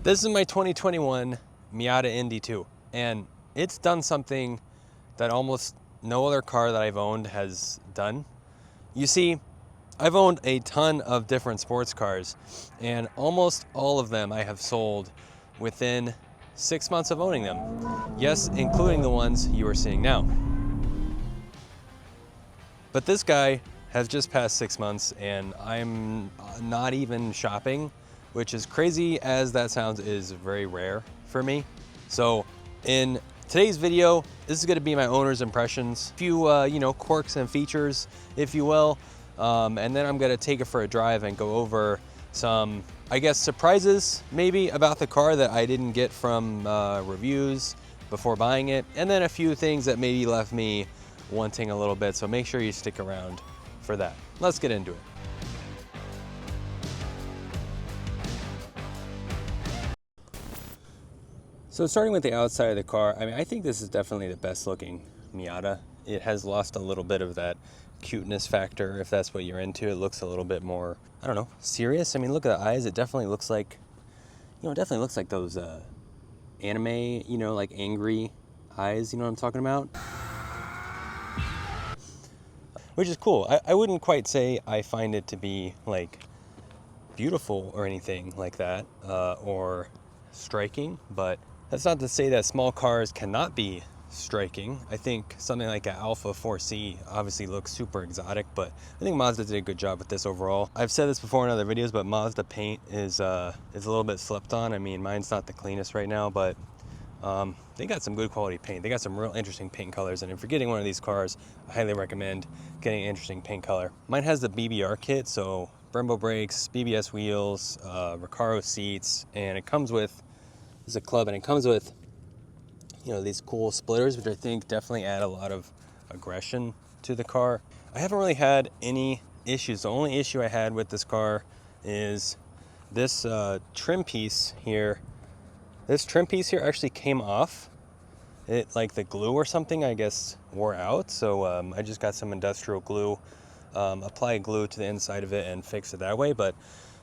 This is my 2021 Miata ND2, and it's done something that almost no other car that I've owned has done. You see, I've owned a ton of different sports cars, and almost all of them I have sold within 6 months of owning them. Yes, including the ones you are seeing now. But this guy has just passed 6 months, and I'm not even shopping, which is crazy as that sounds, is very rare for me. So in today's video, this is gonna be my owner's impressions, a few quirks and features, if you will. And then I'm gonna take it for a drive and go over some, I guess, surprises maybe about the car that I didn't get from reviews before buying it. And then a few things that maybe left me wanting a little bit. So make sure you stick around for that. Let's get into it. So starting with the outside of the car, I mean, I think this is definitely the best looking Miata. It has lost a little bit of that cuteness factor, if that's what you're into. It looks a little bit more, I don't know, serious. I mean, look at the eyes. It definitely looks like, it definitely looks like those anime, like angry eyes, you know what I'm talking about? Which is cool. I wouldn't quite say I find it to be like beautiful or anything like that, or striking, but that's not to say that small cars cannot be striking. I think something like an Alpha 4C obviously looks super exotic, but I think Mazda did a good job with this overall. I've said this before in other videos, but Mazda paint is a little bit slept on. I mean, mine's not the cleanest right now, but they got some good quality paint. They got some real interesting paint colors, and if you're getting one of these cars, I highly recommend getting an interesting paint color. Mine has the BBR kit, so Brembo brakes, BBS wheels, Recaro seats, and it comes with, it's a club, and it comes with, these cool splitters, which I think definitely add a lot of aggression to the car. I haven't really had any issues. The only issue I had with this car is this trim piece here. This trim piece here actually came off. It, like the glue or something, I guess, wore out. So I just got some industrial glue, applied glue to the inside of it and fixed it that way. But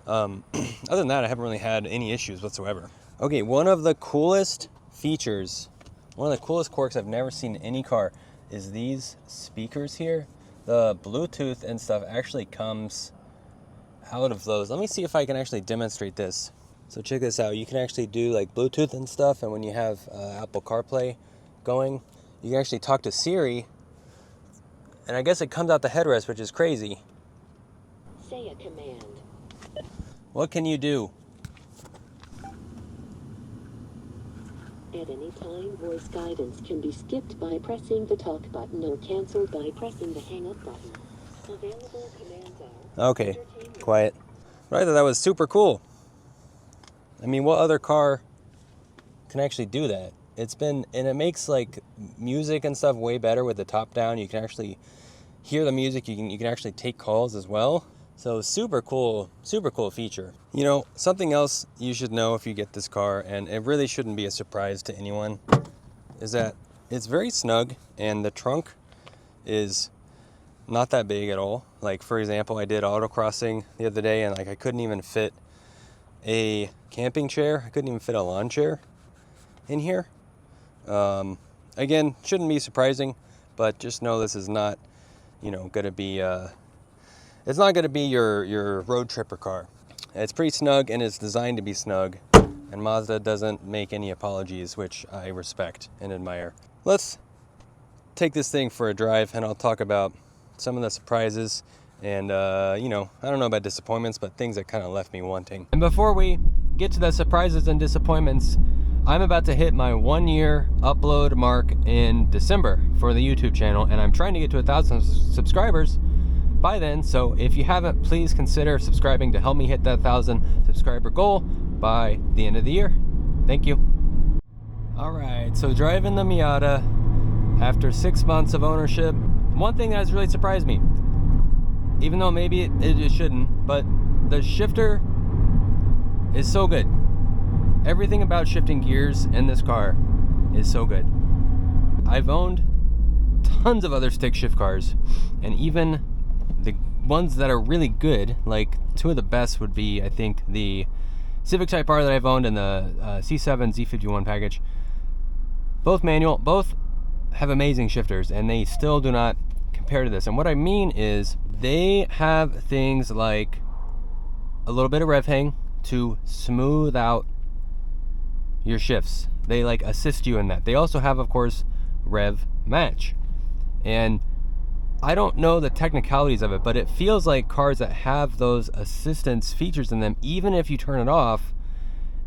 other than that, I haven't really had any issues whatsoever. Okay, one of the coolest features, one of the coolest quirks I've never seen in any car is these speakers here. The Bluetooth and stuff actually comes out of those. Let me see if I can actually demonstrate this. So check this out. You can actually do like Bluetooth and stuff, and when you have Apple CarPlay going, you can actually talk to Siri, and I guess it comes out the headrest, which is crazy. Say a command. What can you do? At any time, voice guidance can be skipped by pressing the talk button or canceled by pressing the hang up button. Available commands are... Okay, quiet. But I thought that was super cool. I mean, what other car can actually do that? And it makes like music and stuff way better with the top down. You can actually hear the music. You can actually take calls as well. So super cool feature. Something else you should know if you get this car, and it really shouldn't be a surprise to anyone, is that it's very snug and the trunk is not that big at all. Like, for example, I did autocrossing the other day, and like I couldn't even fit a camping chair. I couldn't even fit a lawn chair in here. Again, shouldn't be surprising, but just know this is not, gonna be, it's not gonna be your road tripper car. It's pretty snug, and it's designed to be snug, and Mazda doesn't make any apologies, which I respect and admire. Let's take this thing for a drive, and I'll talk about some of the surprises and, I don't know about disappointments, but things that kind of left me wanting. And before we get to the surprises and disappointments, I'm about to hit my 1 year upload mark in December for the YouTube channel, and I'm trying to get to 1,000 subscribers by then. So if you haven't, please consider subscribing to help me hit that 1,000 subscriber goal by the end of the year. Thank you. All right, so driving the Miata after 6 months of ownership, one thing that has really surprised me, even though maybe it shouldn't, but the shifter is so good. Everything about shifting gears in this car is so good. I've owned tons of other stick shift cars, and even the ones that are really good, like two of the best would be, I think, the Civic Type R that I've owned and the C7 Z51 package, both manual, both have amazing shifters, and they still do not compare to this. And what I mean is they have things like a little bit of rev hang to smooth out your shifts. They like assist you in that. They also have, of course, rev match. And I don't know the technicalities of it, but it feels like cars that have those assistance features in them, even if you turn it off,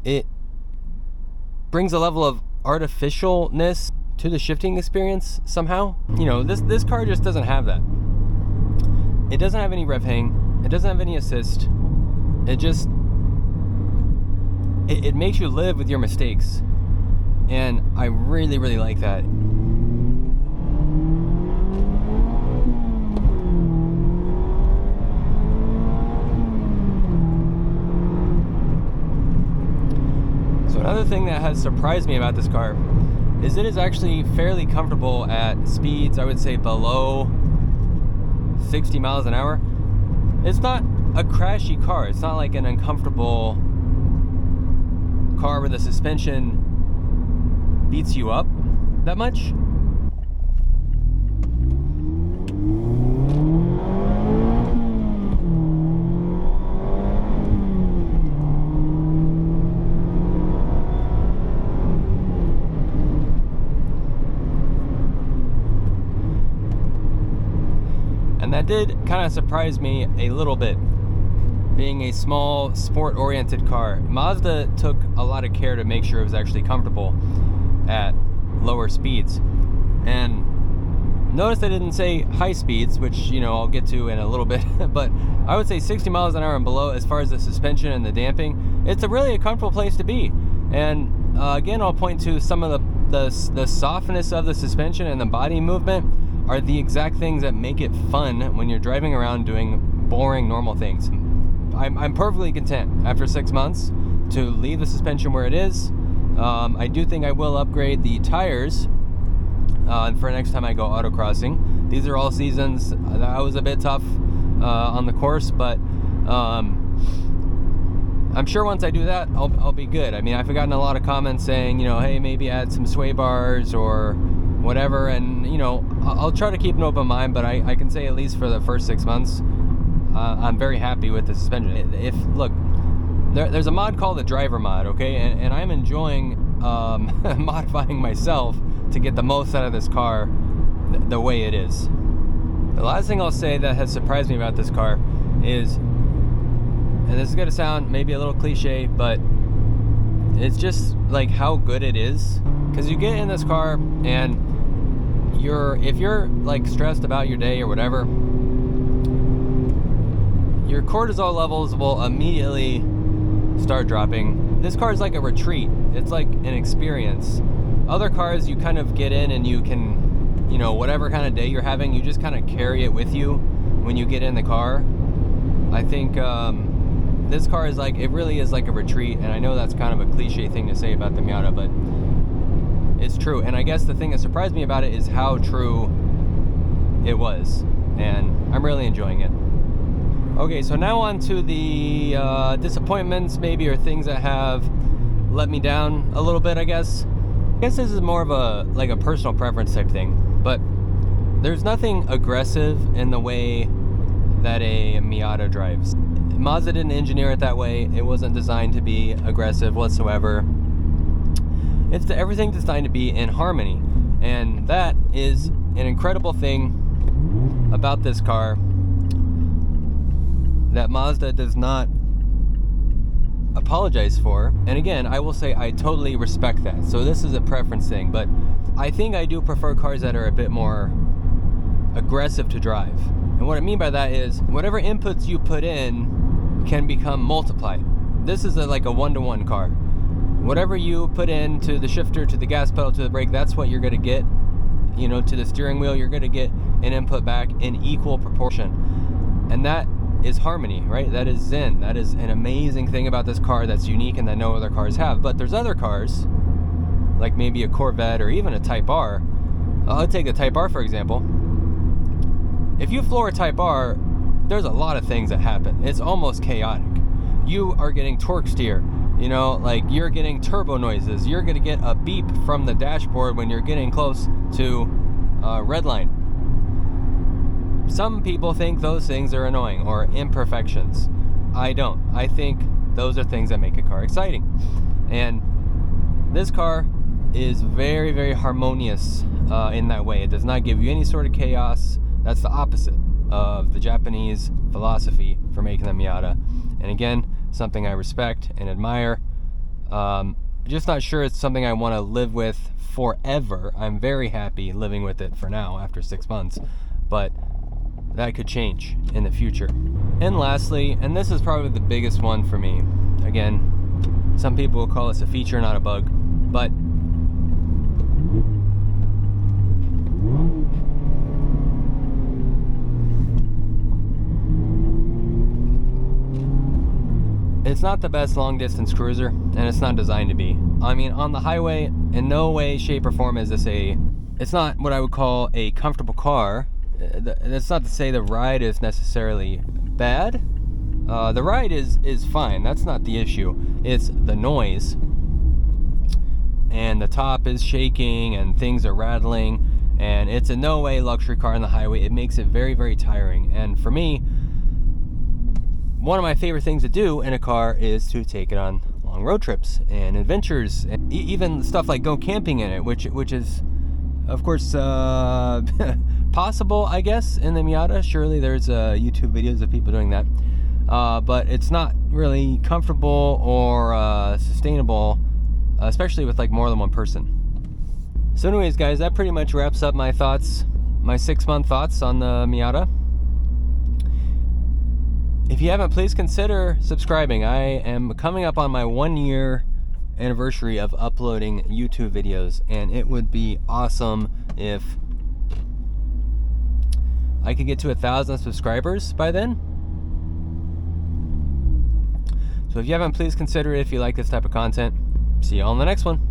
it brings a level of artificialness to the shifting experience somehow. You know, this car just doesn't have that. It doesn't have any rev hang. It doesn't have any assist. It just, it makes you live with your mistakes. And I really, really like that. So another thing that has surprised me about this car is it is actually fairly comfortable at speeds, I would say, below 60 miles an hour. It's not a crashy car. It's not like an uncomfortable car where the suspension beats you up that much. And that did kind of surprise me a little bit, being a small sport-oriented car. Mazda took a lot of care to make sure it was actually comfortable at lower speeds. And notice I didn't say high speeds, which, you know, I'll get to in a little bit, but I would say 60 miles an hour and below. As far as the suspension and the damping, it's really a comfortable place to be. And again, I'll point to some of the softness of the suspension and the body movement are the exact things that make it fun when you're driving around doing boring normal things. I'm perfectly content after 6 months to leave the suspension where it is. I do think I will upgrade the tires for next time I go autocrossing. These are all seasons. That was a bit tough on the course, but I'm sure once I do that, I'll be good. I mean, I've gotten a lot of comments saying, you know, hey, maybe add some sway bars or whatever, and you know, I'll try to keep an open mind, but I can say at least for the first 6 months, I'm very happy with the suspension. Look, there's a mod called the driver mod, okay, and I'm enjoying modifying myself to get the most out of this car the way it is. The last thing I'll say that has surprised me about this car is, and this is gonna sound maybe a little cliche, but it's just like how good it is. Because you get in this car and if you're like stressed about your day or whatever, your cortisol levels will immediately start dropping. This car is like a retreat. It's like an experience. Other cars, you kind of get in and you can, you know, whatever kind of day you're having, you just kind of carry it with you when you get in the car. I think this car is like, it really is like a retreat, and I know that's kind of a cliche thing to say about the Miata, but it's true. And I guess the thing that surprised me about it is how true it was, and I'm really enjoying it. Okay, so now on to the disappointments maybe, or things that have let me down a little bit, I guess. I guess this is more of a like a personal preference type thing, but there's nothing aggressive in the way that a Miata drives. Mazda didn't engineer it that way. It wasn't designed to be aggressive whatsoever. It's everything designed to be in harmony, and that is an incredible thing about this car that Mazda does not apologize for. And again, I will say I totally respect that. So this is a preference thing, but I think I do prefer cars that are a bit more aggressive to drive. And what I mean by that is whatever inputs you put in can become multiplied. This is like a one-to-one car. Whatever you put into the shifter, to the gas pedal, to the brake, that's what you're going to get. You know, to the steering wheel, you're going to get an input back in equal proportion. And that is harmony, right? That is Zen. That is an amazing thing about this car that's unique and that no other cars have. But there's other cars, like maybe a Corvette or even a Type R. I'll take the Type R, for example. If you floor a Type R, there's a lot of things that happen. It's almost chaotic. You are getting torque steer. You know, like you're getting turbo noises. You're going to get a beep from the dashboard when you're getting close to red line. Some people think those things are annoying or imperfections. I don't. I think those are things that make a car exciting. And this car is very, very harmonious in that way. It does not give you any sort of chaos. That's the opposite of the Japanese philosophy for making the Miata. And again, something I respect and admire. Just not sure it's something I want to live with forever. I'm very happy living with it for now after 6 months, but that could change in the future. And lastly, and this is probably the biggest one for me, again, some people will call this a feature, not a bug, but it's not the best long distance cruiser, and it's not designed to be. I mean, on the highway, in no way, shape, or form is this it's not what I would call a comfortable car. That's not to say the ride is necessarily bad. The ride is fine. That's not the issue. It's the noise. And the top is shaking and things are rattling. And it's in no way luxury car on the highway. It makes it very, very tiring. And for me, one of my favorite things to do in a car is to take it on long road trips and adventures. And even stuff like go camping in it, which is, of course, possible, I guess, in the Miata. Surely there's YouTube videos of people doing that. But it's not really comfortable or sustainable, especially with like more than one person. So anyways, guys, that pretty much wraps up my thoughts, my 6-month thoughts on the Miata. If you haven't, please consider subscribing. I am coming up on my 1-year anniversary of uploading YouTube videos, and it would be awesome if I could get to 1,000 subscribers by then. So if you haven't, please consider it if you like this type of content. See you all in the next one.